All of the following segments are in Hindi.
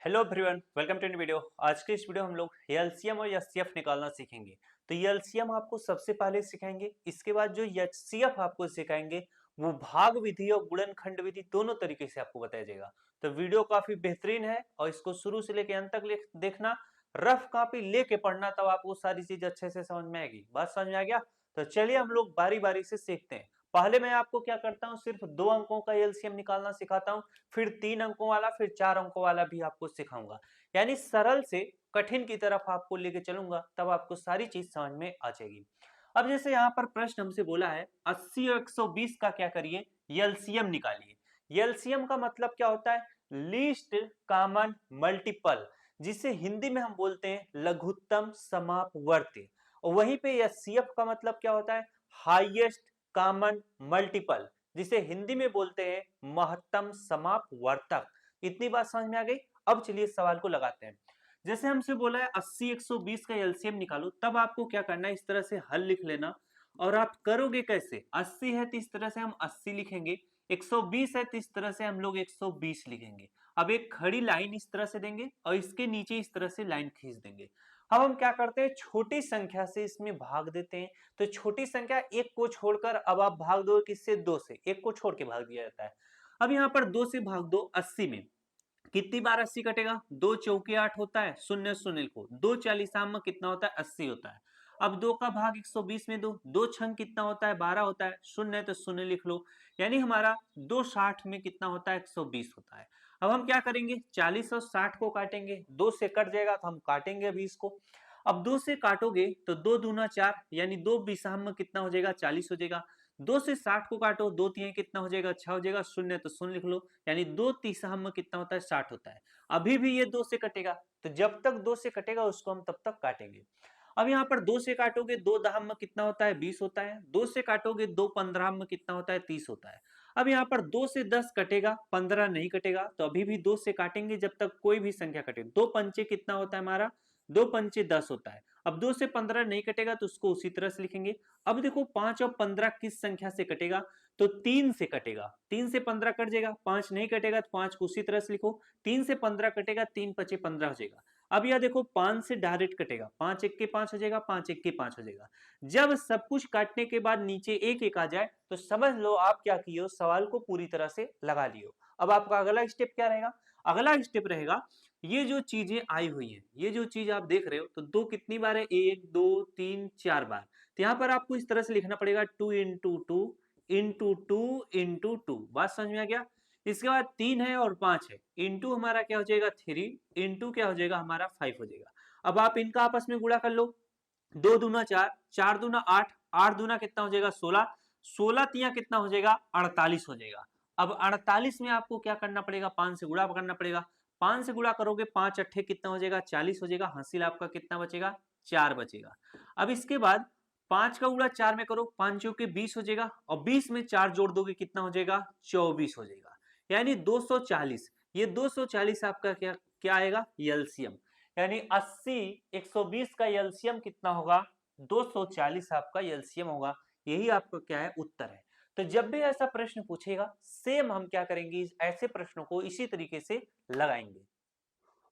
Hello everyone, welcome to new video. आज के इस वीडियो हम लोग एलसीएम और एचसीएफ निकालना सीखेंगे। तो एलसीएम आपको सबसे पहले सिखाएंगे, इसके बाद जो एचसीएफ आपको सिखाएंगे वो भाग विधि और गुणनखंड विधि दोनों तरीके से आपको बताया जाएगा। तो वीडियो काफी बेहतरीन है और इसको शुरू से लेकर अंत तक देखना, रफ कॉपी लेके पढ़ना, तब आपको सारी चीज अच्छे से समझ में आएगी। बात समझ में आ गया? तो चलिए हम लोग बारी बारी से सीखते हैं। पहले मैं आपको क्या करता हूँ, सिर्फ 2 अंकों का एलसीएम निकालना सिखाता हूँ, फिर 3 अंकों वाला, फिर 4 अंकों वाला भी आपको सिखाऊंगा। यानी सरल से कठिन की तरफ आपको लेके चलूंगा, तब आपको सारी चीज समझ में आ जाएगी। अब जैसे यहाँ पर प्रश्न हमसे बोला है 80 और 120 का क्या करिए, एलसीएम निकालिए। एलसीएम का मतलब क्या होता है? लीस्ट कॉमन मल्टीपल, जिसे हिंदी में हम बोलते हैं लघुत्तम समापवर्ती। और वहीं पे एचसीएफ का मतलब क्या होता है? हाईएस्ट कॉमन मल्टीपल, जिसे हिंदी में बोलते हैं महत्तम समापवर्तक। इतनी बात समझ में आ गई? अब चलिए सवाल को लगाते हैं। जैसे हमसे बोला है 80 120 का एलसीएम निकालो, तब आपको क्या करना है, इस तरह से हल लिख लेना। और आप करोगे कैसे? 80 है तो इस तरह से हम 80 लिखेंगे, 120 है तो इस तरह से हम लोग 120 लिखेंगे। अब एक खड़ी लाइन इस तरह से देंगे और इसके नीचे इस तरह से लाइन खींच देंगे। अब हम क्या करते हैं, छोटी संख्या से इसमें भाग देते हैं। तो छोटी संख्या एक को छोड़कर अब आप भाग दो किससे? 2 से। एक को छोड़ के भाग दिया जाता है। अब यहाँ पर 2 से भाग दो 80 में, कितनी बार 80 कटेगा? 2 चौके 8 होता है, शून्य शून्य को 2 40 में कितना होता है? 80 होता है। अब 2 का भाग 120 में दो, 2 छंग कितना होता है? 12 होता है, शून्य तो शून्य लिख लो। यानी हमारा 2 60 में कितना होता है? 120 होता है। अब हम क्या करेंगे, 40 और 60 को काटेंगे, 2 से कट जाएगा तो हम काटेंगे अभी इसको। अब 2 से काटोगे तो 2 दूना 4, यानी 2 बीसा में कितना हो जाएगा? 40 हो जाएगा। 2 से 60 को काटो, 2 तिहाई कितना हो जाएगा? 6 हो जाएगा। शून्य तो शून्य लिख लो, यानी 2 तीसा में कितना होता है? 60 होता है। अभी भी ये 2 से कटेगा, तो जब तक 2 से कटेगा उसको हम तब तक काटेंगे। अब यहाँ पर 2 से काटोगे, 2 दहम में कितना होता है? 20 होता है। 2 से काटोगे, 2 पंद्रह में कितना होता है? 30 होता है। अब यहाँ पर 2 से 10 कटेगा, 15 नहीं कटेगा, तो अभी भी 2 से काटेंगे जब तक कोई भी संख्या कटे। 2 पंचे कितना होता है हमारा? 2 पंचे 10 होता है। अब 2 से 15 नहीं कटेगा तो उसको उसी तरह से लिखेंगे। अब देखो 5 और 15 किस संख्या से कटेगा? तो 3 से कटेगा। 3 से 15 कट जाएगा, 5 नहीं कटेगा तो 5 को उसी तरह से लिखो। 3 से 15 कटेगा, 3 पचे 15 हो जाएगा। अब यह देखो 5 से डायरेक्ट कटेगा, 5 एक के 5 हो जाएगा, 5 एक के 5 हो जाएगा। जब सब कुछ काटने के बाद नीचे एक एक आ जाए तो समझ लो आप क्या किए हो, सवाल को पूरी तरह से लगा लियो। अब आपका अगला स्टेप क्या रहेगा? अगला स्टेप रहेगा, ये जो चीजें आई हुई है, ये जो चीज आप देख रहे हो, तो 2 कितनी बार है? 1 2 3 4 बार। तो यहाँ पर आपको इस तरह से लिखना पड़ेगा 2 into two into two into two. बात समझ में आ गया? इसके बाद 3 है और 5 है, इंटू हमारा क्या हो जाएगा? 3, इंटू क्या हो जाएगा हमारा? 5 हो जाएगा। अब आप इनका आपस में गुणा कर लो। 2 दूना 4, 4 दूना 8, 8 दूना कितना हो जाएगा? 16, 16 तिया कितना हो जाएगा? 48 हो जाएगा। अब 48 में आपको क्या करना पड़ेगा? 5 से गुणा करना पड़ेगा। 5 से गुणा करोगे, 5 अट्ठे कितना हो जाएगा? 40 हो जाएगा। हासिल आपका कितना बचेगा? 4 बचेगा। अब इसके बाद 5 का गुणा 4 में करो, 5 चौके 20 हो जाएगा, और 20 में 4 जोड़ दोगे कितना हो जाएगा? 24 हो जाएगा। यानी 240। ये 240 आपका क्या क्या आएगा? एलसीएम। यानी 80 120 का एलसीएम कितना होगा? 240 आपका एलसीएम होगा। यही आपका क्या है? उत्तर है। तो जब भी ऐसा प्रश्न पूछेगा, सेम हम क्या करेंगे, ऐसे प्रश्नों को इसी तरीके से लगाएंगे।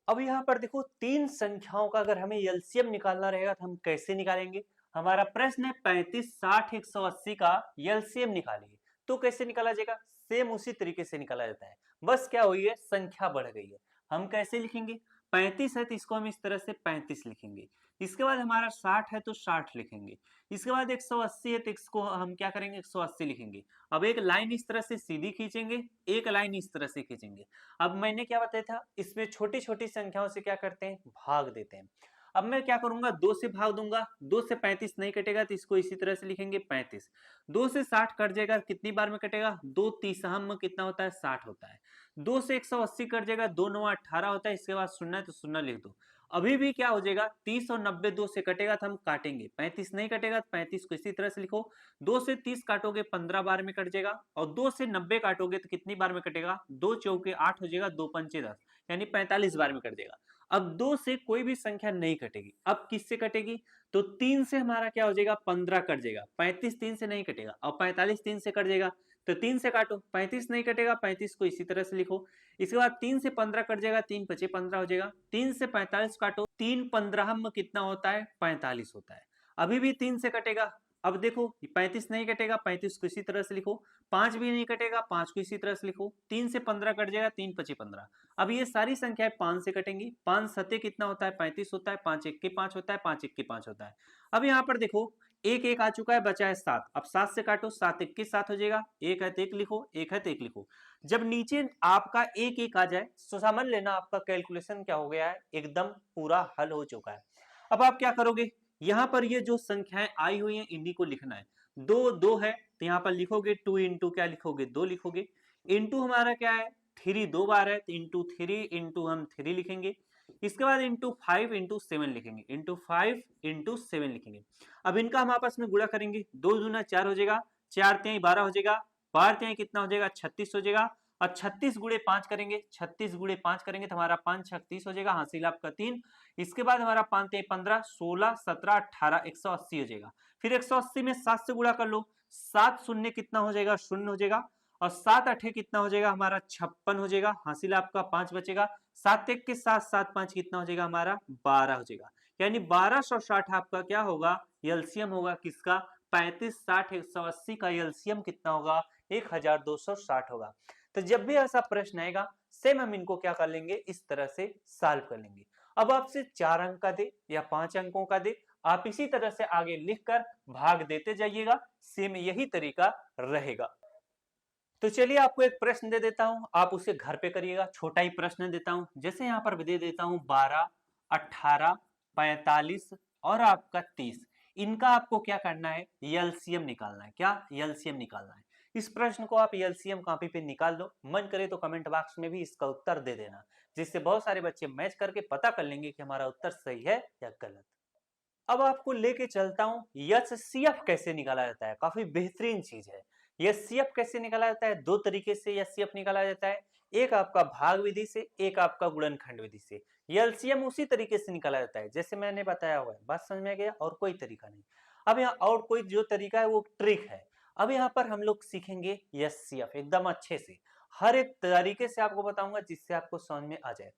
अब यहाँ पर देखो, 3 संख्याओं का अगर हमें एलसीएम निकालना रहेगा तो हम कैसे निकालेंगे? हमारा प्रश्न है 35 60 180 का एलसीएम निकालिए। तो कैसे निकाला जाएगा? सेम उसी तरीके से निकाला जाता है, बस क्या हुई है? संख्या बढ़ गई है। हम कैसे लिखेंगे? 35 है तो इसको हम इस तरह से 35 लिखेंगे। इसके बाद हमारा 60 है तो 60 लिखेंगे। इसके बाद 180 है तो इसको हम क्या करेंगे? 180 लिखेंगे। अब एक लाइन इस तरह से सीधी खींचेंगे, एक लाइन इस तरह से खींचेंगे। अब मैंने क्या बताया था, इसमें छोटी छोटी संख्याओं से क्या करते हैं? भाग देते हैं। अब मैं क्या करूंगा? 2 से भाग दूंगा, 2 से 35 नहीं कटेगा तो इसको इसी तरह से लिखेंगे 35। 2 से 60 कट जाएगा, कितनी बार में कटेगा? 2 तीसहम में कितना होता है? 60 होता है। 2 से 180 कट जाएगा, 2 9 18 होता है, इसके बाद शून्य है तो शून्य लिख दो। अभी भी क्या हो जाएगा? 30 और 90 2 से कटेगा तो हम काटेंगे, 35 नहीं कटेगा तो 35 को इसी तरह से लिखो। 2 से 30 काटोगे 15 बार में कट जाएगा, और 2 से 90 काटोगे तो कितनी बार में कटेगा? 2 चौके 8 हो जाएगा, 2 पंचे 10, यानी 45 बार में कट जाएगा। अब 2 से कोई भी संख्या नहीं कटेगी, अब किससे कटेगी? तो 3 से हमारा क्या हो जाएगा? 15 कट जाएगा। 35 3 से नहीं कटेगा, और 45 3 से कट जाएगा। तो 3 से काटो, 35 नहीं कटेगा, 35 को इसी तरह से लिखो। इसके बाद 3 से 15 कट जाएगा, 3 पचे 15 हो जाएगा। 3 से 45 काटो, 3 15 में कितना होता है, 45 होता है। अभी भी 3 से कटेगा, अब देखो 35 नहीं कटेगा, 35 को इसी तरह से लिखो। 5 भी नहीं कटेगा, 5 को इसी तरह से लिखो। 3 से 15 कट जाएगा, 3 पचे 15। अब ये सारी संख्याएं 5 से कटेंगी। 5 सते कितना होता है, 35 होता है। 5 एक के 5 होता है, 5 एक के 5 होता है। अब यहाँ पर देखो एक एक आ चुका है, बचा है 7। अब 7 से काटो, 7 एक के 7 हो जाएगा। एक है तो एक लिखो, एक है तो एक लिखो। जब नीचे आपका एक एक आ जाए तो समझ लेना आपका कैलकुलेशन क्या हो गया है, एकदम पूरा हल हो चुका है। अब आप क्या करोगे, यहां पर ये जो संख्याएं आई हुई हैं इन्हीं को लिखना है। दो दो है तो यहां पर लिखोगे 2 इंटू क्या लिखोगे, 2 लिखोगे। इंटू हमारा क्या है, 3 दो बार है तो इंटू 3 इंटू हम 3 लिखेंगे। इसके बाद इंटू 5 इंटू 7 लिखेंगे, इंटू 5 इंटू 7 लिखेंगे। अब इनका हम आपस में गुणा करेंगे, 2 दूना 4 हो जाएगा, 4 तिहाई 12 हो जाएगा, 12 तिहाई कितना हो जाएगा, 36 हो जाएगा। और 36 गुणे 5 करेंगे, 36 गुणे 5 करेंगे तो हमारा 5 36 हो जाएगा, हासिल आपका 3। इसके बाद हमारा 5 तिहाई 15, 16 17 18 180 हो जाएगा। फिर 180 में 7 से गुणा कर लो, 7 शून्य कितना हो जाएगा, शून्य हो जाएगा। और 7 अठे कितना हो जाएगा हमारा, 56 हो जाएगा, हासिल आपका 5 बचेगा। 7 एक के साथ 7 5 कितना हो जाएगा हमारा, 12 हो जाएगा। यानी 1260 आपका क्या होगा, एलसीएम होगा किसका, 35 60 180 का एलसीएम कितना होगा, 1260 होगा। तो जब भी ऐसा प्रश्न आएगा सेम हम इनको क्या कर लेंगे, इस तरह से सॉल्व कर लेंगे। अब आपसे 4 अंक का दे या 5 अंकों का दे, आप इसी तरह से आगे लिखकर भाग देते जाइएगा, सेम यही तरीका रहेगा। तो चलिए आपको एक प्रश्न दे देता हूं, आप उसे घर पे करिएगा। छोटा ही प्रश्न देता हूं, जैसे यहां पर दे देता हूं 12 18 45 और आपका 30। इनका आपको क्या करना है, एलसीएम निकालना है। क्या एलसीएम निकालना है। इस प्रश्न को आप एलसीएम कॉपी पे निकाल दो, मन करे तो कमेंट बॉक्स में भी इसका उत्तर दे देना, जिससे बहुत सारे बच्चे मैच करके पता कर लेंगे कि हमारा उत्तर सही है या गलत। अब आपको लेके चलता हूं एचसीएफ कैसे निकाला जाता है, काफी बेहतरीन चीज है। एचसीएफ कैसे निकाला जाता है, दो तरीके से एचसीएफ निकाला जाता है, एक आपका भाग विधि से, एक आपका गुणनखंड विधि से। एलसीएम उसी तरीके से निकाला जाता है जैसे मैंने बताया हुआ है, बात समझ में आ गया, और कोई तरीका नहीं। अब यहाँ और कोई जो तरीका है वो ट्रिक है। अब यहाँ पर हम लोग सीखेंगे एचसीएफ एकदम अच्छे से, हर एक तरीके से आपको बताऊंगा जिससे आपको समझ में आ जाए।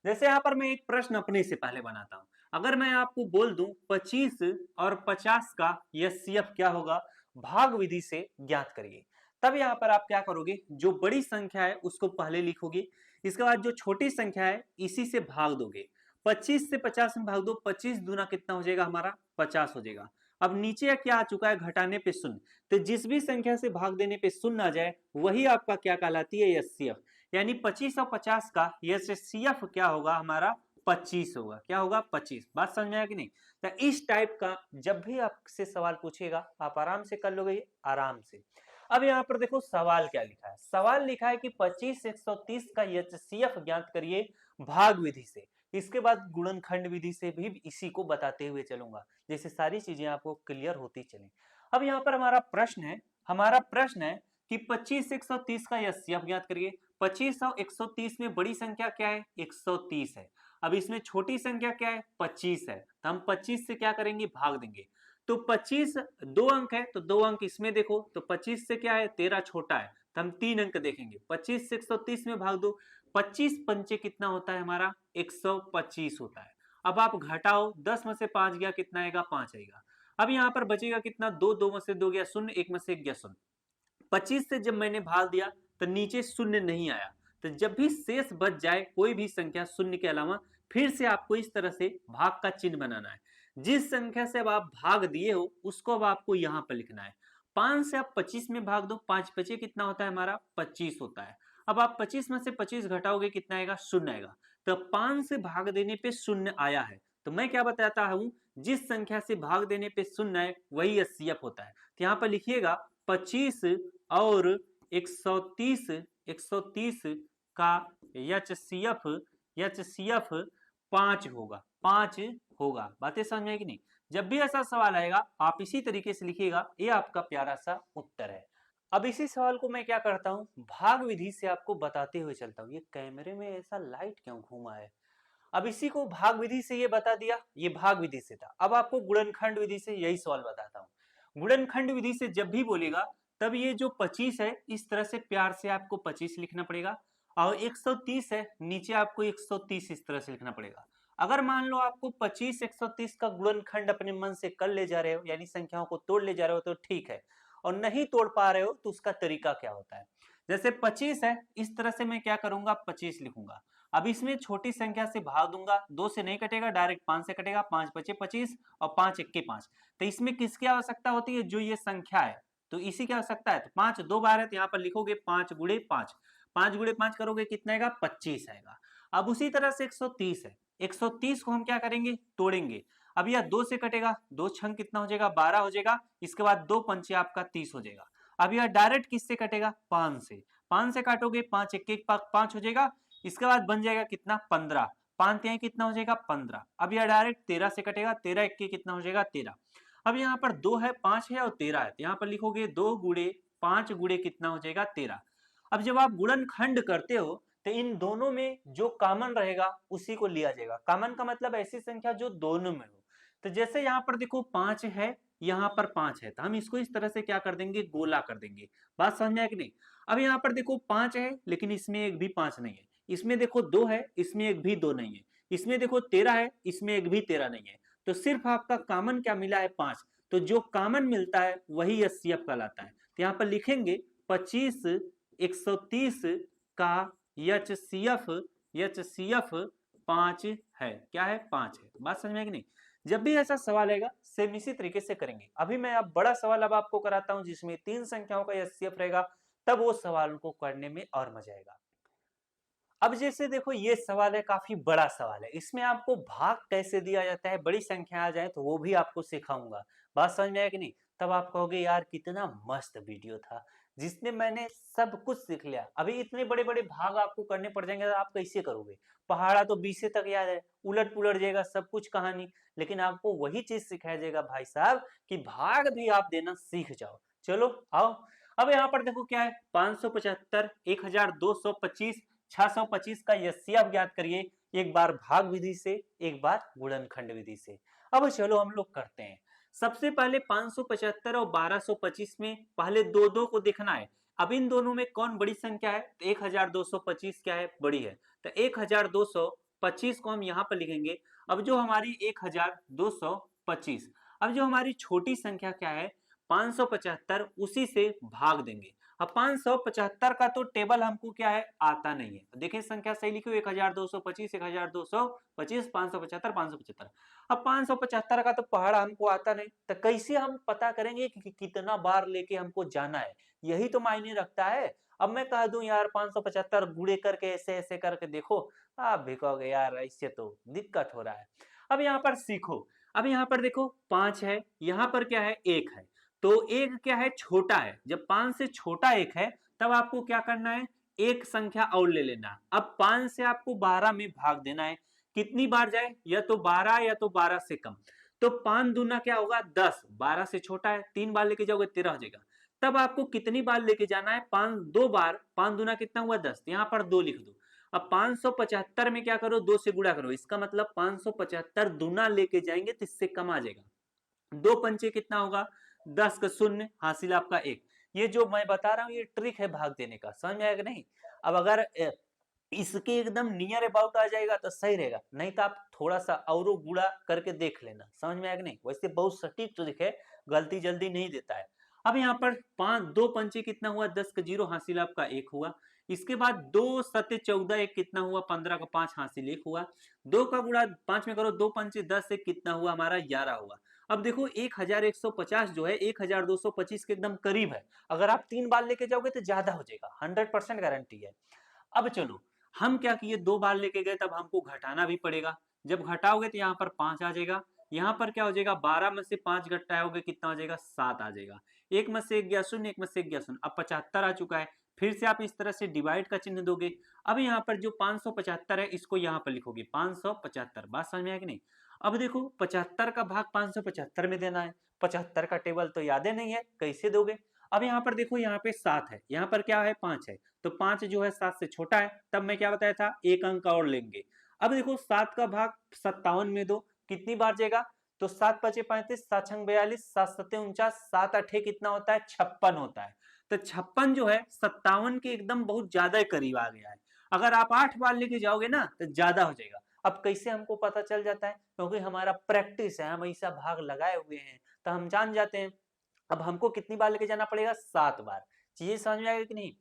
जैसे यहाँ पर मैं एक प्रश्न अपने से पहले बनाता हूं, अगर मैं आपको बोल दूं 25 और 50 का एचसीएफ क्या होगा, भाग विधि से ज्ञात करिए। तब यहाँ पर आप क्या करोगे, जो बड़ी संख्या है उसको पहले लिखोगे, इसके बाद जो छोटी संख्या है इसी से भाग दोगे। 25 से 50 में भाग दो, 25 दूना कितना हो जाएगा हमारा, 50 हो जाएगा। अब नीचे क्या आ चुका है, घटाने पे शून्य, तो जिस भी संख्या से भाग देने पे शून्य आ जाए वही आपका क्या कहलाती है, एचसीएफ। यानी 25 और 50 का एचसीएफ क्या होगा हमारा, 25 होगा। क्या होगा, 25। बात समझ में आया कि नहीं। तो इस टाइप का जब भी आपसे सवाल पूछेगा आप आराम से कर लोगे, आराम से। अब यहाँ पर देखो सवाल क्या लिखा है, सवाल लिखा है कि 25 130 का एचसीएफ ज्ञात करिए भाग विधि से। इसके बाद गुणनखंड विधि से भी इसी को बताते हुए चलूंगा, जैसे सारी चीजें आपको क्लियर होती चले। अब यहाँ पर हमारा प्रश्न है कि 25 130 का एचसीएफ ज्ञात करिए। 25 और 130 में बड़ी संख्या क्या है, 130 है। अब इसमें छोटी संख्या क्या है, 25 है, तो हम 25 से क्या करेंगे, भाग देंगे। तो 25 दो अंक है तो 2 अंक इसमें देखो, तो 25 से क्या है, 13 छोटा है, तो हम 3 अंक देखेंगे। 25 से 130 में भाग दो, 25 पंचे कितना होता है हमारा, 125 होता है। अब आप घटाओ, 10 में से 5 गया कितना आएगा, 5 आएगा। अब यहाँ पर बचेगा कितना, 2 2 में से 2 गया शून्य, 1 में से 1 गया शून्य। 25 से जब मैंने भाग दिया तो नीचे शून्य नहीं आया, तो जब भी शेष बच जाए कोई भी संख्या शून्य के अलावा, फिर से आपको इस तरह से भाग का चिन्ह बनाना है। जिस संख्या से अब आप भाग दिए हो उसको अब आपको यहां पर लिखना है। 5 से आप 25 में भाग दो, 5 बचे कितना होता है हमारा, 25 होता है। अब आप 25 में से 25 घटाओगे कितना आएगा, शून्य आएगा। तो 5 से भाग देने पे शून्य आया है, तो मैं क्या बताता हूं, जिस संख्या से भाग देने पे शून्य है वही एचसीएफ होता है। तो यहाँ पर लिखिएगा 25 और 130 का एचसीएफ 5 होगा, 5 होगा। बातें समझ में कि नहीं। जब भी ऐसा सवाल आएगा आप इसी तरीके से लिखिएगा, ये आपका प्यारा सा उत्तर है। अब इसी सवाल को मैं क्या करता हूं, भाग विधि से आपको बताते हुए चलता हूं। ये कैमरे में ऐसा लाइट क्यों घूमा है। अब इसी को भाग विधि से ये बता दिया, ये भाग विधि से था। अब आपको गुणनखंड विधि से यही सवाल बताता हूं। गुणनखंड विधि से जब भी बोलेगा तब ये जो 25 है इस तरह से प्यार से आपको 25 लिखना पड़ेगा, और 130 है नीचे आपको 130 इस तरह से लिखना पड़ेगा। अगर मान लो आपको 25 130 का गुणनखंड अपने मन से कर ले जा रहे हो, यानी संख्याओं को तोड़ ले जा रहे हो तो ठीक है, और नहीं तोड़ पा रहे हो तो उसका तरीका क्या होता है। जैसे 25 है इस तरह से मैं क्या करूंगा, 25 लिखूंगा। अब इसमें छोटी संख्या से भाग दूंगा, 2 से नहीं कटेगा, डायरेक्ट 5 से कटेगा, 5 बचे 25 और 5 एक्के 5। तो इसमें किसकी आवश्यकता होती है, जो ये संख्या है तो इसी की आवश्यकता है। तो 5 दो बार है तो यहाँ पर लिखोगे 5 गुणे 5, 5 गुणे 5 करोगे कितना आएगा, 25 आएगा। अब उसी तरह से 130 है, 130 को हम क्या करेंगे, तोड़ेंगे। अब यह 2 से कटेगा, 2 छंग कितना हो जाएगा, 12 हो जाएगा। इसके बाद 2 पंचे आपका 30 हो जाएगा। अब यह डायरेक्ट किससे कटेगा, 5 से, 5 से काटोगे 5 एक एक 5 हो जाएगा। इसके बाद बन जाएगा कितना, 15, 5 यहाँ कितना हो जाएगा 15। अब यह डायरेक्ट 13 से कटेगा, 13 एक कितना हो जाएगा 13। अब यहाँ पर 2 है, 5 है और 13 है, तो यहाँ पर लिखोगे 2 गुणे 5 गुणे कितना हो जाएगा 13। अब जब आप गुणनखंड करते हो तो इन दोनों में जो कॉमन रहेगा उसी को लिया जाएगा। कॉमन का मतलब ऐसी संख्या जो दोनों में हो। तो जैसे यहाँ पर देखो 5 है, यहाँ पर 5 है, तो हम इसको इस तरह से क्या कर देंगे, गोला कर देंगे। बात समझ में आया कि नहीं। अब यहाँ पर देखो 5 है लेकिन इसमें एक भी 5 नहीं है, इसमें देखो 2 है इसमें एक भी 2 नहीं है, इसमें देखो 13 है इसमें एक भी 13 नहीं है, तो सिर्फ आपका कॉमन क्या मिला है, 5। तो जो कॉमन मिलता है वही एचसीएफ कहलाता है। तो यहाँ पर लिखेंगे 25 130 का एचसीएफ 5 है। क्या है, 5 है। बात समझ में आई कि नहीं। जब भी ऐसा सवाल आएगा सेम इसी तरीके से करेंगे। अभी मैं अब बड़ा सवाल अब आपको कराता हूं जिसमें 3 संख्याओं का एचसीएफ रहेगा, तब वो सवाल को करने में और मजा आएगा। अब जैसे देखो ये सवाल है, काफी बड़ा सवाल है, इसमें आपको भाग कैसे दिया जाता है, बड़ी संख्या आ जाए तो वो भी आपको सिखाऊंगा। बात समझ में आया कि नहीं। तब आप कहोगे यार कितना मस्त वीडियो था जिसने मैंने सब कुछ सीख लिया। अभी इतने बड़े बड़े भाग आपको करने पड़ जाएंगे तो आप कैसे करोगे। पहाड़ा तो 20 तक याद है, उलट पुलट जाएगा सब कुछ कहानी। लेकिन आपको वही चीज सिखाया जाएगा भाई साहब कि भाग भी आप देना सीख जाओ। चलो आओ। अब यहाँ पर देखो क्या है, 575 1225 625 का एचसीएफ ज्ञात करिए, एक बार भाग विधि से एक बार गुणनखंड विधि से। अब चलो हम लोग करते हैं। सबसे पहले 575 और 1225 में पहले दो दो को देखना है। अब इन दोनों में कौन बड़ी संख्या है, तो 1225 क्या है, बड़ी है। तो 1225 को हम यहाँ पर लिखेंगे। अब जो हमारी 1225, अब जो हमारी छोटी संख्या क्या है 575, उसी से भाग देंगे। अब 575 का तो टेबल हमको क्या है, आता नहीं है। देखिए संख्या सही लिखो, 1225 1225 575 575। अब 575 का तो पहाड़ा हमको आता नहीं, तो कैसे हम पता करेंगे कि कितना बार लेके हमको जाना है, यही तो मायने रखता है। अब मैं कह दूं यार 575 गुणे करके ऐसे ऐसे करके देखो, आप भी कहोगे यार ऐसे तो दिक्कत हो रहा है। अब यहाँ पर सीखो। अब यहाँ पर देखो 5 है, यहाँ पर क्या है 1 है, तो एक क्या है, छोटा है। जब 5 से छोटा एक है तब आपको क्या करना है, एक संख्या और ले लेना। अब 5 से आपको 12 में भाग देना है। कितनी बार जाए, या तो 12 या तो 12 से कम। तो 5 दूना क्या होगा 10, 12 से छोटा है, 3 बार लेके जाओगे 13 हो जाएगा। तब आपको कितनी बार लेके जाना है, 5 दो बार, 5 दूना कितना हुआ 10, यहाँ पर 2 लिख दो। अब 575 में क्या करो, 2 से गुणा करो, इसका मतलब 575 दूना लेके जाएंगे तो इससे कम आ जाएगा। 2 पंचे कितना होगा 10 का शून्य, हासिल आपका 1। ये जो मैं बता रहा हूँ ये ट्रिक है भाग देने का, समझ में आएगा नहीं। अब अगर इसके एकदम नियर अबाउट आ जाएगा तो सही रहेगा, नहीं तो आप थोड़ा सा और गुणा करके देख लेना, समझ में आएगा नहीं। वैसे बहुत सटीक ट्रिक है, गलती जल्दी नहीं देता है। अब यहाँ पर 5 2 पंचे कितना हुआ 10 का 0, हासिल आपका 1 हुआ। इसके बाद 2 सत्य 14, एक कितना हुआ 15 का 5, हासिल 1 हुआ। 2 का गुणा 5 में करो, 2 पंचे 10, एक कितना हुआ हमारा 11 हुआ। अब देखो 1150 जो है 1225 के एकदम करीब है। अगर आप 3 बार लेके जाओगे तो ज्यादा हो जाएगा, 100% गारंटी है। अब चलो हम क्या किए, 2 बार लेके गए, तब हमको घटाना भी पड़ेगा। जब घटाओगे तो यहाँ पर 5 आ जाएगा, यहाँ पर क्या हो जाएगा 12 में से 5 घटाओगे कितना हो जाएगा 7 आ जाएगा। एक में से 1 गया शून्य, एक में से 1 गया शून्य, अब 75 आ चुका है। फिर से आप इस तरह से डिवाइड का चिन्ह दोगे। अब यहाँ पर जो 575 है इसको यहाँ पर लिखोगे 575। बात समझ में आया कि नहीं। अब देखो 75 का भाग 575 में देना है, 75 का टेबल तो याद ही नहीं है, कैसे दोगे। अब यहाँ पर देखो यहाँ पे 7 है, यहाँ पर क्या है 5 है, तो 5 जो है 7 से छोटा है। तब मैं क्या बताया था, एक अंक और लेंगे। अब देखो 7 का भाग 57 में दो, कितनी बार जाएगा, तो 7 पचे 35, 7 छंग 42, 7 सत्ते 49, 7 अठे कितना होता है 56 होता है। तो 56 जो है 57 के एकदम बहुत ज्यादा करीब आ गया है। अगर आप 8 बार लेके जाओगे ना तो ज्यादा हो जाएगा। अब कैसे हमको पता चल जाता है, क्योंकि हमारा प्रैक्टिस है, हम ऐसा भाग लगाए हुए हैं तो हम जान जाते हैं। अब हमको कितनी बार लेके जाना पड़ेगा, 7 बार। चीजें समझ में आएगी कि नहीं?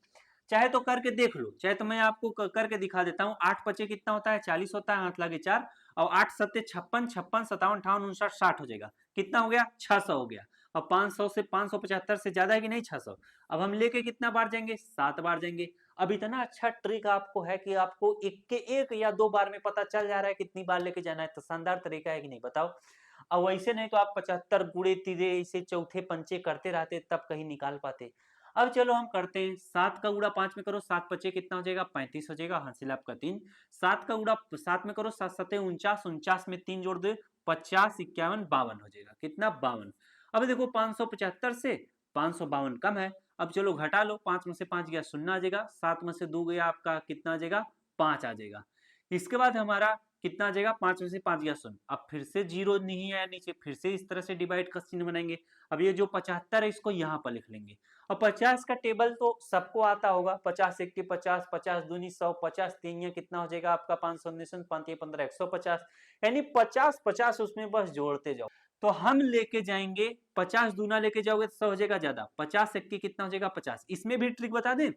चाहे तो करके देख लो, चाहे तो मैं आपको करके दिखा देता हूँ। 8 पचे कितना होता है 40 होता है, हाथ लागे 4, और 8 सत्ते 56, 56 57 58 59 60 हो जाएगा। कितना हो गया 600 हो गया। अब 500 से 575 से ज्यादा है कि नहीं 600। अब हम लेके कितना बार जाएंगे, 7 बार जाएंगे। अब इतना अच्छा ट्रिक आपको है कि आपको एक के एक या 2 बार में पता चल जा रहा है कितनी बार लेके जाना है, तो शानदार तरीका है कि नहीं बताओ। अब वैसे नहीं तो आप 75 गुणे तीरे इसे चौथे पंचे करते रहते तब कहीं निकाल पाते। अब चलो हम करते हैं। 7 का गुणा 5 में करो, 7 पचे कितना हो जाएगा 35 हो जाएगा, हासिल आपका 3। 7 का गुणा 7 में करो, 7 सत्ते 49, 49 में 3 जोड़ दे 50, 51 52 हो जाएगा। कितना 52। अब देखो 575 से 552 कम है। अब चलो घटा लो, 5 में से 5 गया 0 आ जाएगा, 7 में से 2 गया आपका कितना आ जाएगा 5 आ जाएगा। इसके बाद हमारा कितना आ जाएगा, 5 में से 5 गया 0। अब फिर से 0 नहीं आया नीचे, फिर से इस तरह से डिवाइड का चिन्ह बनाएंगे। अब ये जो 75 है इसको यहाँ पर लिख लेंगे। अब 50 का टेबल तो सबको आता होगा, 50 एक 50, 50 दूनी 100, 50 तीन कितना हो जाएगा आपका 519, 5 15 150, यानी 50 50 उसमें बस जोड़ते जाओ। तो हम लेके जाएंगे 50 दूना लेके जाओगे तो 100 हो जाएगा ज्यादा, 50 एक कितना हो जाएगा 50। इसमें भी ट्रिक बता दें,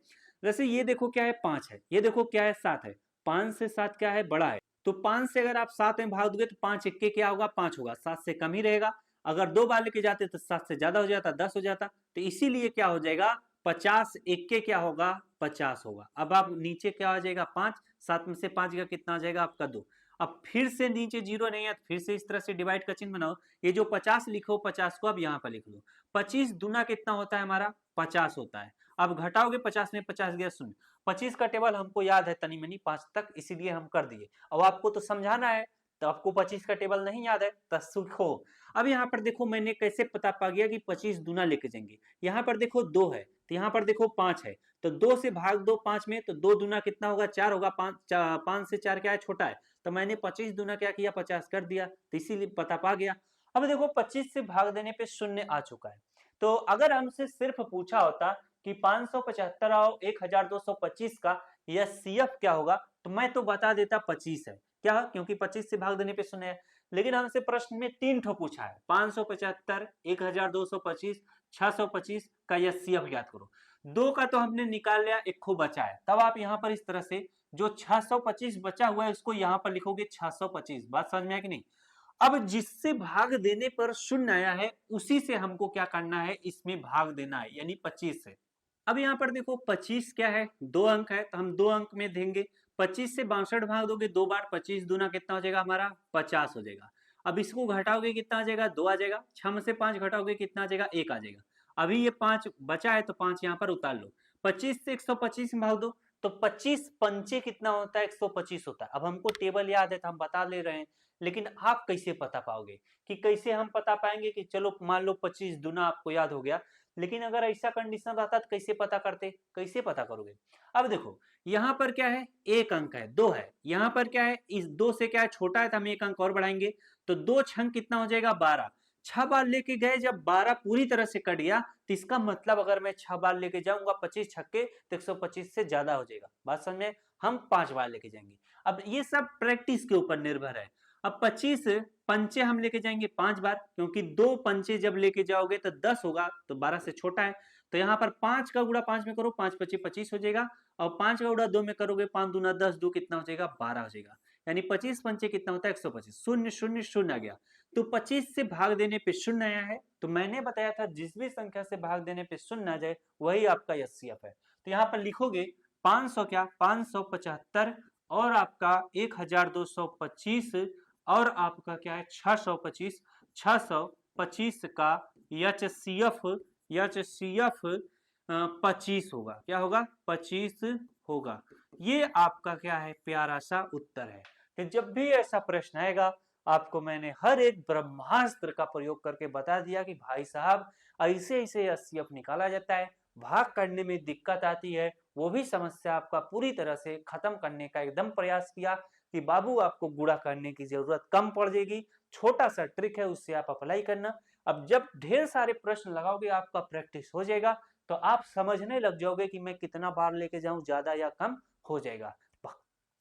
जैसे ये देखो क्या है 5 है, ये देखो क्या है 7 है, 5 से 7 क्या है बड़ा है, तो 5 से अगर आप 7 में भाग दोगे तो 5 इक्के क्या होगा 5 होगा, 7 से कम ही रहेगा। अगर 2 बार लेके जाते तो 7 से ज्यादा हो जाता 10 हो जाता, तो इसीलिए क्या हो जाएगा 50 इक्के क्या होगा 50 होगा। अब आप नीचे क्या हो जाएगा 5, 7 में से 5 का कितना आ जाएगा आपका 2। अब फिर से नीचे 0 नहीं है तो फिर से इस तरह से डिवाइड का चिन्ह बनाओ। ये जो 50 लिखो 50 को अब यहाँ पर लिख लो। 25 दूना कितना होता है हमारा 50 होता है। अब घटाओगे 50 में 50 गया 0। 25 का टेबल हमको याद है तनी मनी 5 तक, इसीलिए हम कर दिए। अब आपको तो समझाना है, तो आपको 25 का टेबल नहीं याद है तो सीखो। अब यहाँ पर देखो मैंने कैसे पता पा गया कि 25 दूना लेके जाएंगे। यहाँ पर देखो 2 है, तो यहाँ पर देखो 5 है, तो 2 से भाग दो 5 में, तो 2 दूना कितना होगा 4 होगा। 5 से 4 क्या है छोटा है, तो मैंने 25 दूना क्या किया 50 कर दिया, तो इसीलिए पता पा गया। अब देखो 25 से भाग देने पे 0 आ चुका है। तो अगर हमसे सिर्फ पूछा होता कि 575 और 1225 का एचसीएफ क्या होगा, तो मैं तो बता देता 25 है। क्या, क्योंकि 25 से भाग देने पे 0 है। लेकिन हमसे प्रश्न में 3 ठो पूछा है, 575, 1225, 625 का एचसीएफ ज्ञात करो। 2 का तो हमने निकाल लिया, एक खो बचा है। तब आप यहाँ पर इस तरह से जो 625 बचा हुआ है उसको यहाँ पर लिखोगे 625। बात समझ में आया कि नहीं? अब जिससे भाग देने पर 0 आया है उसी से हमको क्या करना है, इसमें भाग देना है, यानी 25 से। अब यहाँ पर देखो 25 क्या है 2 अंक है, तो हम 2 अंक में देंगे। 25 से 62 भाग दोगे 2 बार, 25 दूना कितना हो जाएगा हमारा 50 हो जाएगा। अब इसको घटाओगे कितना आ जाएगा 2 आ जाएगा। 6 में से 5 घटाओगे कितना आ जाएगा 1 आ जाएगा। अभी ये 5 बचा है तो 5 यहाँ पर उतार लो। 25 से 125 में भाग दो, तो 25 पंचे कितना होता है 125 होता है। अब हमको टेबल याद है तो हम बता ले रहे हैं, लेकिन आप कैसे पता पाओगे, कि कैसे हम पता पाएंगे कि चलो मान लो 25 दूना आपको याद हो गया, लेकिन अगर ऐसा कंडीशन रहता तो कैसे पता करते, कैसे पता करोगे? अब देखो यहाँ पर क्या है 1 अंक है 2 है, यहाँ पर क्या है इस 2 से क्या है छोटा है तो हम 1 अंक और बढ़ाएंगे, तो 2 छंग कितना हो जाएगा 12। 6 बार लेके गए, जब 12 पूरी तरह से कट गया तो इसका मतलब अगर मैं 6 बार लेके जाऊंगा 25 छक्के तो 125 से ज्यादा हो जाएगा। बात समझ में? हम 5 बार लेके जाएंगे। अब ये सब प्रैक्टिस के ऊपर निर्भर है। अब 25 पंचे हम लेके जाएंगे 5 बार, क्योंकि 2 पंचे जब लेके जाओगे तो 10 होगा, तो 12 से छोटा है। तो यहाँ पर 5 का गुणा 5 में करो, 5 पचे 25 हो जाएगा, और 5 का गुणा 2 में करोगे 5 दूना 10, 2 कितना हो जाएगा 12 हो जाएगा। यानी 25 पंचे कितना होता है 125। 0 0 0 आ गया, तो 25 से भाग देने पे 0 आया है। तो मैंने बताया था जिस भी संख्या से भाग देने पे 0 आ जाए वही आपका एचसीएफ है। तो यहाँ पर लिखोगे 500 क्या 575 और आपका 1225 और आपका क्या है 625, 625 का एचसीएफ 25 होगा। क्या होगा 25 होगा। ये आपका क्या है प्यारा सा उत्तर है। कि जब भी ऐसा प्रश्न आएगा आपको मैंने हर एक ब्रह्मास्त्र का प्रयोग करके बता दिया कि भाई साहब ऐसे ऐसे एचसीएफ निकाला जाता है। भाग करने में दिक्कत आती है, वो भी समस्या आपका पूरी तरह से खत्म करने का एकदम प्रयास किया। कि बाबू आपको गुणा करने की जरूरत कम पड़ जाएगी। छोटा सा ट्रिक है, उससे आप अप्लाई करना। अब जब ढेर सारे प्रश्न लगाओगे, आपका प्रैक्टिस हो जाएगा, तो आप समझने लग जाओगे कि मैं कितना बार लेके जाऊं, ज्यादा या कम हो जाएगा।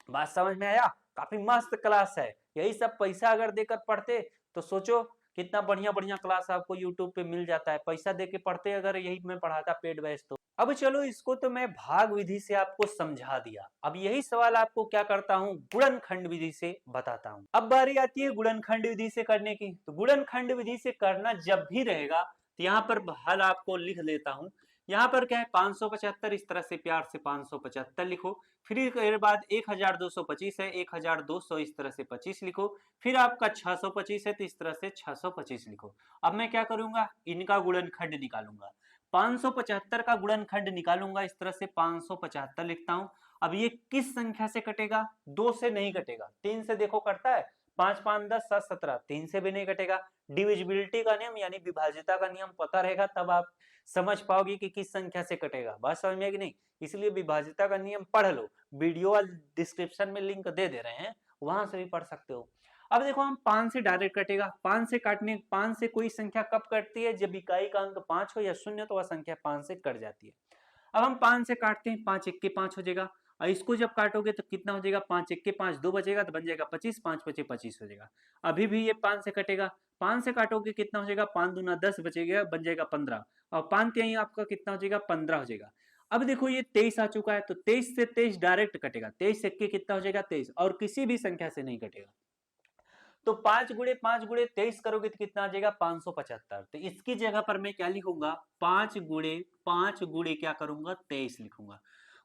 बात समझ में आया? काफी मस्त क्लास है। यही सब पैसा अगर देकर पढ़ते तो सोचो कितना बढ़िया बढ़िया क्लास आपको यूट्यूब पे मिल जाता है। पैसा देके पढ़ते अगर यही मैं पढ़ाता पेड बैच तो। अब चलो, इसको तो मैं भाग विधि से आपको समझा दिया। अब यही सवाल आपको क्या करता हूँ, गुणनखंड विधि से बताता हूँ। अब बारी आती है गुणनखंड विधि से करने की। तो गुणनखंड विधि से करना जब भी रहेगा तो यहाँ पर हल आपको लिख लेता हूँ। यहाँ पर क्या है, 575, इस तरह से प्यार से 575 लिखो। फिर इसके बाद 1225 है, 1200 इस तरह से 25 लिखो। फिर आपका 625 है तो इस तरह से 625 लिखो। अब मैं क्या करूंगा, इनका गुणनखंड निकालूंगा। 575 का गुणनखंड निकालूंगा, इस तरह से 575 लिखता हूं। अब ये किस संख्या से कटेगा, 2 से नहीं कटेगा, 3 से देखो कटता है। 5 5 10 7 17, 3 से भी नहीं कटेगा। डिविजिबिलिटी का नियम यानी विभाज्यता का नियम पता रहेगा, तब आप समझ पाओगे कि किस संख्या से कटेगा। बात समझ में कि नहीं? इसलिए विभाज्यता का नियम पढ़ लो, वीडियो डिस्क्रिप्शन में लिंक दे रहे हैं, वहां से भी पढ़ सकते हो। अब देखो, हम 5 से डायरेक्ट कटेगा। 5 से काटने, 5 से कोई संख्या कब कटती है, जब इकाई का अंक 5 हो या 0, तो वह संख्या 5 से कट जाती है। अब हम 5 से काटते हैं, 5 1 के 5 हो जाएगा। और इसको जब काटोगे तो कितना हो जाएगा, 5 1 के 5, 2 बचेगा तो बन जाएगा 25, 5 5 25 हो जाएगा। अभी भी ये 5 से कटेगा, 5 से काटोगे कितना हो जाएगा, 5 दूना 10 बचेगा, बन जाएगा 15। और 5 के यहीं आपका कितना हो जाएगा, 15 हो जाएगा। अब देखो ये 23 आ चुका है, तो 23 से 23 डायरेक्ट कटेगा। 23 1 के कितना हो जाएगा, 23, और किसी भी संख्या से नहीं कटेगा। तो 5 गुणे 5 गुणे 23 करोगे तो कितना आ जाएगा, 575। तो इसकी जगह पर मैं क्या लिखूंगा, 5 गुणे 5 गुणे क्या करूंगा, 23 लिखूंगा।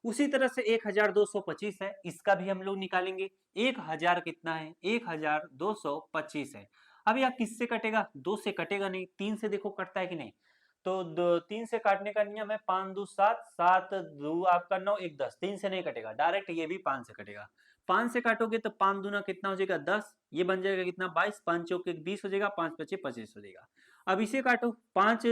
उसी तरह से 1225 है, इसका भी हम लोग निकालेंगे। 1000 कितना है, 1225 है। अब यह किससे कटेगा, 2 से कटेगा नहीं, 3 से देखो कटता है कि नहीं। तो 3 से काटने का नियम है, 5 2 7, 7 2 आपका 9, 1 10, 3 से नहीं कटेगा डायरेक्ट, ये भी 5 से कटेगा। 5 से काटोगे तो 5 दूना कितना हो जाएगा, 10, ये बन जाएगा कितना, 22, 5 चौके 20 हो जाएगा, 5 पचे 25 हो जाएगा। अब इसे काटो, 5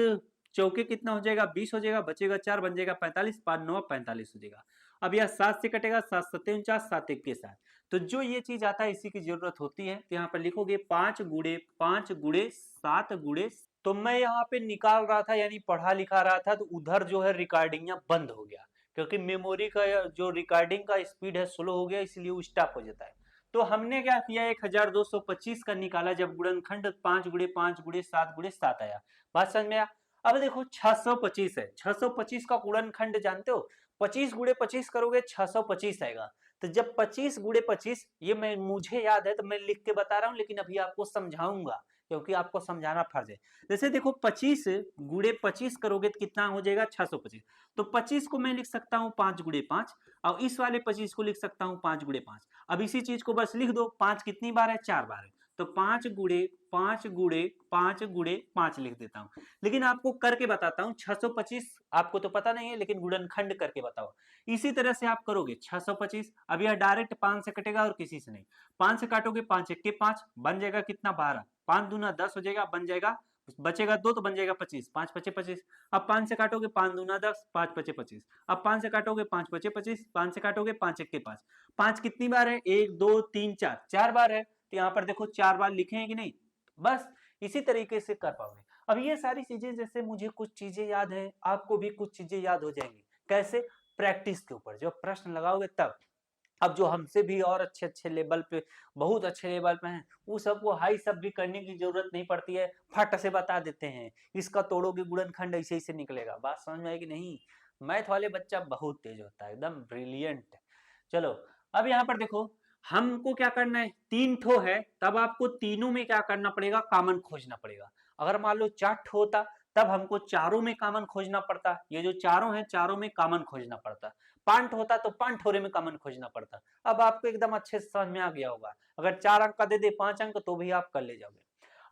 चौके कितना हो जाएगा, 20 हो जाएगा, बचेगा 4, बन जाएगा 45, 5 9 45 हो जाएगा। अब यह 7 से कटेगा, 7 7 49, 7 1 के साथ। तो जो ये चीज आता है इसी की जरूरत होती है। तो यहाँ पर लिखोगे 5 गुणे 5 गुणे 7 गुणे। तो मैं यहाँ पे निकाल रहा था यानी पढ़ा लिखा रहा था, तो उधर जो है रिकॉर्डिंग बंद हो गया, क्योंकि मेमोरी का जो रिकॉर्डिंग का स्पीड है स्लो हो गया, इसलिए वो स्टॉप हो जाता है। तो हमने क्या किया, 1225 का निकाला जब गुणनखंड 5 गुणे 5 गुणे 7 गुणे 7 आया। बात समझ में आया? अब देखो 625 है, 625 का गुणनखंड जानते हो, 25 गुणे 25 करोगे 625 आएगा। तो जब 25 गुणे 25, ये मैं मुझे याद है तो मैं लिख के बता रहा हूं, लेकिन अभी आपको समझाऊंगा क्योंकि आपको समझाना फर्ज है। जैसे देखो 25 गुणे 25 करोगे तो कितना हो जाएगा, 625। तो 25 को मैं लिख सकता हूं 5 गुणे 5, और इस वाले 25 को लिख सकता हूं 5 गुणे 5। अब इसी चीज को बस लिख दो, 5 कितनी बार है, 4 बार है। तो 5 गुणे 5 गुणे 5 गुणे 5 लिख देता हूं। लेकिन आपको करके बताता हूं, 625 आपको तो पता नहीं है, लेकिन गुणनखंड करके बताओ। इसी तरह से आप करोगे 625। अब यह डायरेक्ट 5 से कटेगा और किसी से नहीं। 5 से काटोगे, 5 1 के 5, बन जाएगा कितना, 12, 5 दूना 10 हो जाएगा, बन जाएगा, बचेगा 2 तो बन जाएगा 25, 5 पचे 25। अब 5 से काटोगे, 5 दूना 10, 5 पचे 25। अब 5 से काटोगे, 5 पचे 25, 5 से काटोगे, 5 1 के 5। 5 कितनी बार है, 1 2 3 4, 4 बार है। तो यहाँ पर देखो 4 बार लिखे हैं कि नहीं। बस इसी तरीके से कर पाओगे। अब ये सारी चीजें, जैसे मुझे कुछ चीजें याद है, आपको भी कुछ चीजें याद हो जाएंगी। कैसे? प्रैक्टिस के ऊपर जब प्रश्न लगाओगे तब। अब जो हमसे भी और अच्छे अच्छे लेवल पे, बहुत अच्छे लेवल पे हैं, वो सबको हाई सब भी करने की जरूरत नहीं पड़ती है, फट से बता देते हैं, इसका तोड़ोगे गुणनखंड ऐसे ऐसे निकलेगा। बात समझ में आएगी नहीं? मैथ वाले बच्चा बहुत तेज होता है, एकदम ब्रिलियंट। चलो, अब यहाँ पर देखो, हमको क्या करना है, 3 ठो है, तब आपको तीनों में क्या करना पड़ेगा, कॉमन खोजना पड़ेगा। अगर मान लो 4 ठो होता, तब हमको चारों में कॉमन खोजना पड़ता। ये जो चारों हैं, चारों में कॉमन खोजना पड़ता। 5 होता तो 5 ठोरे में कॉमन खोजना पड़ता। अब आपको एकदम अच्छे से समझ में आ गया होगा। अगर 4 अंक का दे दे, 5 अंक, तो भी आप कर ले जाओगे।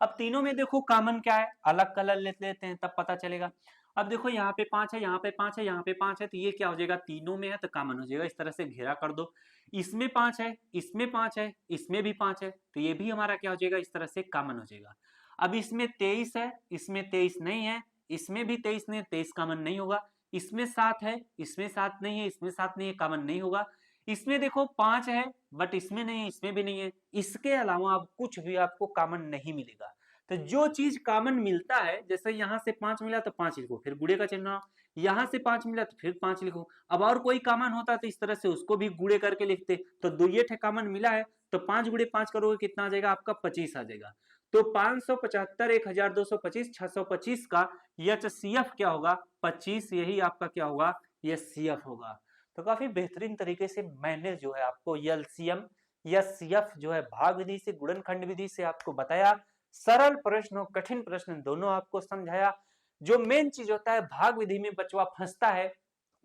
अब तीनों में देखो कॉमन क्या है, अलग कलर ले लेते हैं, तब पता चलेगा। अब देखो यहाँ पे 5 है, यहाँ पे 5 है, यहाँ पे 5 है, तो ये क्या हो जाएगा, तीनों में है तो कॉमन हो जाएगा। इस तरह से घेरा कर दो। इसमें 5 है, इसमें 5 है, इसमें भी 5 है, तो ये भी हमारा क्या हो जाएगा, इस तरह से कॉमन हो जाएगा। अब इसमें 23 है, इसमें 23 नहीं है, इसमें भी 23 नहीं है, 23 कॉमन नहीं होगा। इसमें 7 है, इसमें 7 नहीं है, इसमें 7 नहीं है, कॉमन नहीं होगा। इसमें देखो 5 है, बट इसमें नहीं है, इसमें भी नहीं है। इसके अलावा अब कुछ भी आपको कॉमन नहीं मिलेगा। तो जो चीज कॉमन मिलता है, जैसे यहां से 5 मिला तो 5 लिखो, फिर गुणे का चिन्ह, यहां से 5 मिला तो फिर 5 लिखो। अब और कोई कॉमन होता तो इस तरह से उसको भी गुणे करके लिखते। तो दो ये कॉमन मिला है, तो 5 गुणे 5 करोगे कितना आ जाएगा आपका? 25 आ जाएगा। तो 575, 1225, 625 का एचसीएफ क्या होगा? 25। यही आपका क्या होगा? एचसीएफ होगा। तो काफी बेहतरीन तरीके से मैंने जो है आपको एलसीएम या सीएफ जो है भाग विधि से, गुणनखंड विधि से आपको बताया। सरल प्रश्न और कठिन प्रश्न दोनों आपको समझाया। जो मेन चीज होता है भाग विधि में बचवा फंसता है,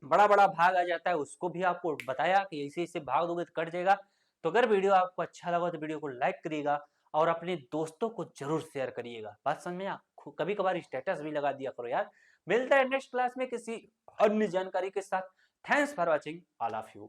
बड़ा बड़ा भाग आ जाता है, उसको भी आपको बताया कि ऐसे ऐसे भाग दोगे तो कट जाएगा। तो अगर वीडियो आपको अच्छा लगा तो वीडियो को लाइक करिएगा और अपने दोस्तों को जरूर शेयर करिएगा। बात समझ में आ? कभी कभार स्टेटस भी लगा दिया करो यार। मिलता है नेक्स्ट क्लास में किसी अन्य जानकारी के साथ। Thanks for watching all of you.